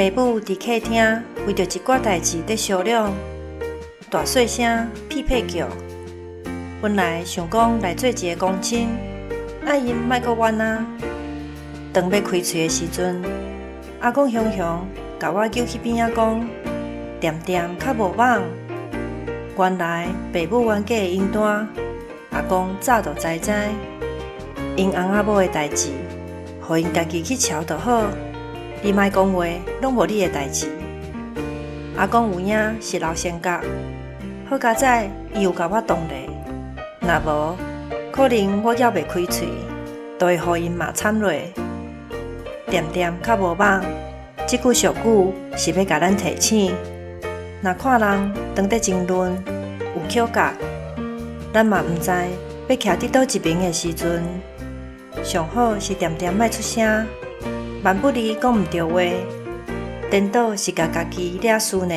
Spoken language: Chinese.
爸母伫客厅为着一寡代志在商量，大细声屁屁叫。本来想讲来做一个公亲，因莫阁冤啊。当要开喙的时阵，阿公雄雄甲我叫去边仔讲，点点较无网。原来爸母冤家的因端，阿公早就知，因翁仔某的代志，互因家己去瞧就好。你莫讲话，拢无你的代志。阿公有影是老仙角，好佳哉伊有甲我动咧，若无可能我咬袂开喙，就会互因骂惨落。点点较无网，即句俗语是要甲咱提醒，若看人当在争论有巧角，咱嘛毋知要徛伫倒一边的时阵，上好是点点莫出声。万不离讲毋对话，颠倒是甲家己惹输呢。